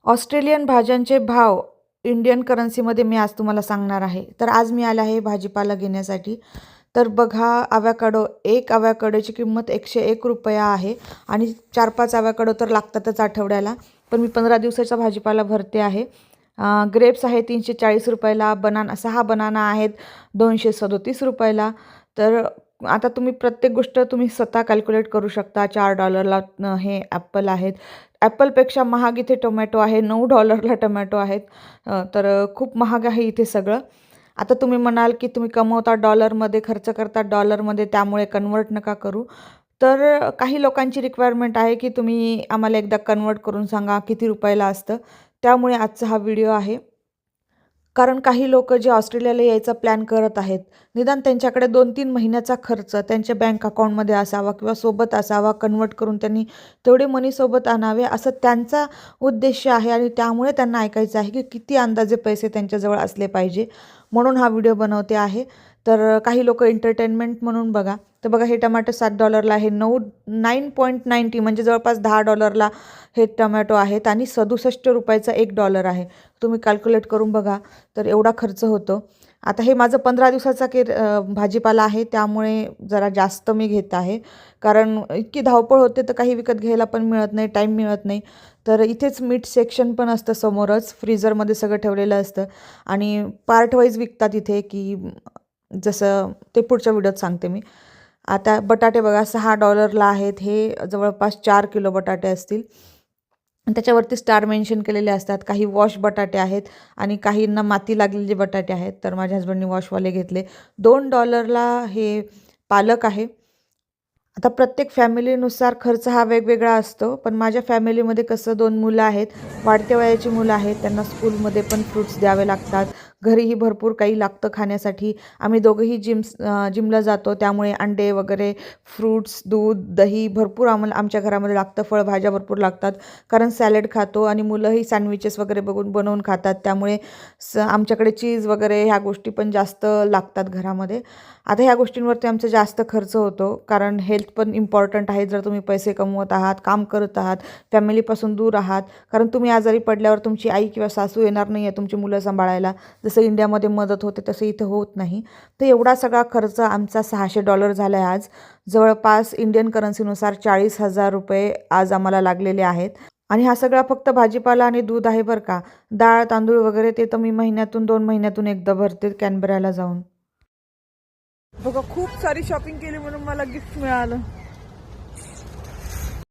Australian भाज्यांचे भाव Indian करन्सीमध्ये मी आज तुम्हाला सांगणार आहे. तर आज मी आले आहे भाजीपाला घेण्यासाठी. तर बघा, ॲव्होकाडो, एक ॲव्होकाडोची किंमत ₹101 आहे आणि 4-5 ॲव्होकाडो तर लागतातच आठवड्याला. पण मी 15 दिवसाचा भाजीपाला भरते आहे. ग्रेप्स आहे ₹340ला, 6 बनाना आहेत ₹237. तर आता तुम्ही प्रत्येक गोष्ट तुम्ही स्वतः कॅल्क्युलेट करू शकता. $4ला हे ॲपल आहेत. ॲपलपेक्षा महाग इथे टोमॅटो आहे. $9ला टोमॅटो आहेत. तर खूप महाग आहे इथे सगळं. आता तुम्ही म्हणाल की तुम्ही कमवता डॉलरमध्ये, खर्च करता डॉलरमध्ये, त्यामुळे कन्वर्ट नका करू. तर काही लोकांची रिक्वायरमेंट आहे की तुम्ही आम्हाला एकदा कन्वर्ट करून सांगा किती रुपयाला असतं. त्यामुळे आजचा हा व्हिडिओ आहे. कारण काही लोकं जे ऑस्ट्रेलियाला यायचा प्लॅन करत आहेत, निदान त्यांच्याकडे 2-3 महिन्याचा खर्च त्यांच्या बँक अकाउंटमध्ये असावा किंवा सोबत असावा, कन्वर्ट करून त्यांनी तेवढे मनी सोबत आणावे, असं त्यांचा उद्देश आहे. आणि त्यामुळे त्यांना ऐकायचं आहे की किती अंदाजे पैसे त्यांच्याजवळ असले पाहिजे, म्हणून हा व्हिडिओ बनवते आहे. तर काही लोकं एंटरटेनमेंट म्हणून बघा. तर बघा, हे टमाटर $7 आहे. 9.90 म्हणजे जवळपास $10ला हे टोमॅटो आहेत आणि ₹67चा $1 आहे. तुम्ही कॅल्क्युलेट करून बघा, तर एवढा खर्च होतो. आता हे माझं 15 दिवसाचा भाजीपाला आहे, त्यामुळे जरा जास्त मी घेत आहे. कारण इतकी धावपळ होते, तर काही विकत घ्यायला पण मिळत नाही, टाईम मिळत नाही. तर इथेच मीठ सेक्शन पण असतं समोरच, फ्रीझरमध्ये सगळं ठेवलेलं असतं आणि पार्ट वाईज विकतात इथे, की जसं ते पुढच्या व्हिडिओत सांगते मी. आता बटाटे बघा, $6ला आहेत. हे जवळपास 4 किलो बटाटे असतील. त्याच्यावरती स्टार मेन्शन केलेले असतात. काही वॉश बटाटे आहेत आणि काहींना माती लागलेले बटाटे आहेत. तर माझ्या हसबंडनी वॉशवाले घेतले. $2ला हे पालक आहे. आता प्रत्येक फॅमिलीनुसार खर्च हा वेगवेगळा असतो. पण माझ्या फॅमिलीमध्ये कसं 2 मुलं आहेत, वाढत्या वयाची मुलं आहेत, त्यांना स्कूलमध्ये पण फ्रूट्स द्यावे लागतात. घरीही भरपूर काही लागतं खाण्यासाठी. आम्ही दोघंही जिमला जातो, त्यामुळे अंडे वगैरे, फ्रूट्स, दूध, दही भरपूर आम्हाला आमच्या घरामध्ये लागतं. फळभाज्या भरपूर लागतात, कारण सॅलड खातो आणि मुलंही सँडविचेस वगैरे बनवून खातात. त्यामुळे आमच्याकडे चीज वगैरे ह्या गोष्टी पण जास्त लागतात घरामध्ये. आता ह्या गोष्टींवरती आमचा जास्त खर्च होतो, कारण हेल्थ पण इम्पॉर्टंट आहे. जर तुम्ही पैसे कमवत आहात, काम करत आहात, फॅमिलीपासून दूर आहात, कारण तुम्ही आजारी पडल्यावर तुमची आई किंवा सासू येणार नाही आहे तुमची मुलं सांभाळायला. जसं इंडियामध्ये मदत होते तसं इथं होत नाही. तर एवढा सगळा खर्च आमचा $600 झाला आहे आज. जवळपास इंडियन करन्सीनुसार ₹40,000 आज आम्हाला लागलेले आहेत. आणि हा सगळा फक्त भाजीपाला आणि दूध आहे बरं का. डाळ, तांदूळ वगैरे ते तर मी महिन्यातून 2 महिन्यातून एकदा भरते कॅनबराला जाऊन. बघा, खूप सारी शॉपिंग केली म्हणून मला गिफ्ट मिळालं.